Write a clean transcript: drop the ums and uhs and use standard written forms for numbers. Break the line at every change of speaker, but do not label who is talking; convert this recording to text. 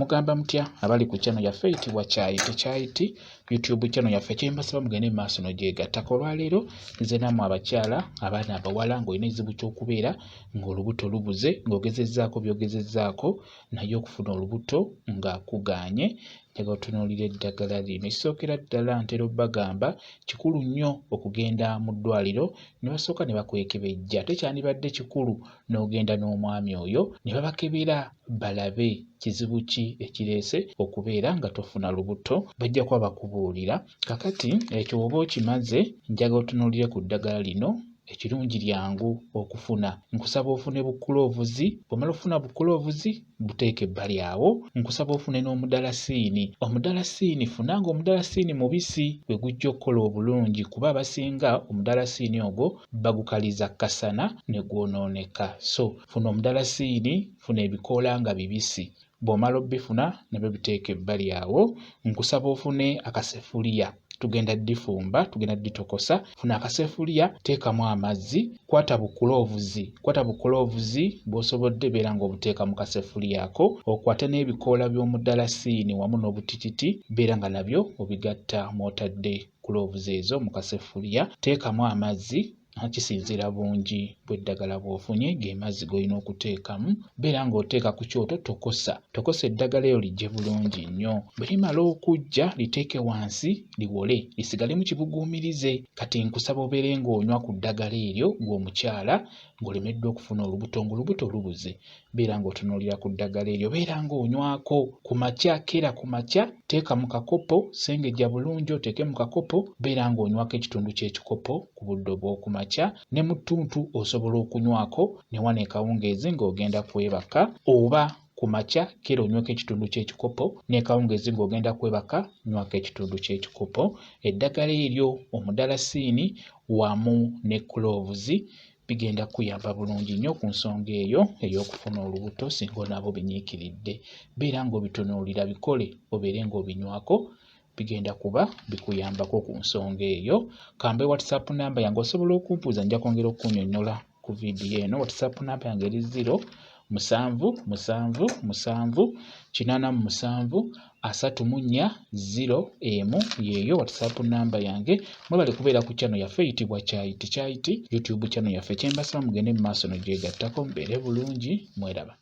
mugamba mutya abali ku channel yaffe eyitibwa Kyayiti YouTube channel yaffe kyembasaba mugende mu maaso n'ogyegattako. Olwaleero nze nammwe abakyala abaana abawala ng'olina ekizibu ky'okubeera ng'olubuto lubuze ng'ogezezzaako by'ogezezzaako naye okufuna olubuto nga kugaanye, njagala otunuulira eddagala lino. Ekisookera ddala ntera obbagamba kikulu nnyo okugenda mu ddwaliro ne basooka ne bakwekebejja. Tekyandibadde kikulu n'ogenda n'omwami oyo ne babakebera balabe kizibu ki ekireese okubeera nga tofuna lubuto, bajja kuba bakubuulira. Kakati ekyo oba okimaze, njagala otunuulire ku ddagala lino. Ekirungi lyangu okufuna. Nkusaba ofune bukuloovuzi, bw'omala ofuna bukuloovuzi buteeke ebbali awo. Nkusaba ofune n'omudalasiini. Omudalasiini funanga omudalasiini mubisi gwe gujja okukola obulungi, kuba abasinga omudalasiini ogwo bagukaliza kasana ne gwonooneka. So funa omudalasiini, funa ebikoola nga bibisi. Bw'omala obbifuna nabyo biteeke ebbali awo. Nkusaba ofune akasefuliya. Tugenda ddifumba, tugenda dditokosa. Funa akasefuliya, teekamu amazzi, kwata bukuloovuzi bw'osobodde beera ng'obuteeka mu kasefuliya ako. Okwate n'ebikoola by'omudalasiini wamu n'obutititi, beera nga nabyo obigatta mw'otadde kuloovuzi ezo mu kasefuliya. Teekamu amazzi, kisinziira bungi bw'eddagala bw'ofunye ge mazzi g'olina okuteekamu. Beera ng'oteeka ku kyoto, tokosa eddagala eyo lijje bulungi nnyo. Bwe limala okujja liteeke wansi liwole, lisigalemu kibuguumirize. Kati nkusaba obeere ng'onywa ku ddagala eryo ng'omukyala ng'olemeddwa okufuna olubuto, ng'olubuto lubuze. Beera ng'otunuulira ku ddagala eryo, beera ng'onywako ku makya, keera ku makya, teeka mu kakopo, sengejja bulungi oteeke mu kakopo. Beera ng'onywako ekitundu ky'ekikopo ku budde obw'oku makya, ne mu ttuntu osobola okunywako ne wano ekawungeezi ng'ogenda kwebaka. Oba ku makya keera onyweko ekitundu ky'ekikopo, n'ekawungeezi ng'ogenda kwebaka nywako ekitundu ky'ekikopo. Eddagala eryo omudalasiini wamu ne kuloovuzi bigenda kuyamba bulungi nnyo ku nsonga eyo ey'okufuna olubuto singa onaaba obinyiikiridde. Beera ng'obitunuulira bikole obeere ng'obinywako, bigenda kuba bikuyambako ku nsonga eyo. Kambe WhatsApp namba yange osobola okumpuuza, nja kwongera okunnyonnyola ku vidiyo eno. WhatsApp namba yange eri 0777873401 yeeyo WhatsApp namba yange. Mwebale kubeera ku channel yaffe eyitibwa Kyayiti YouTube channel yaffe. Kyembasaba mugende mu maaso n'ogyegattako, mubeere bulungi, mweraba.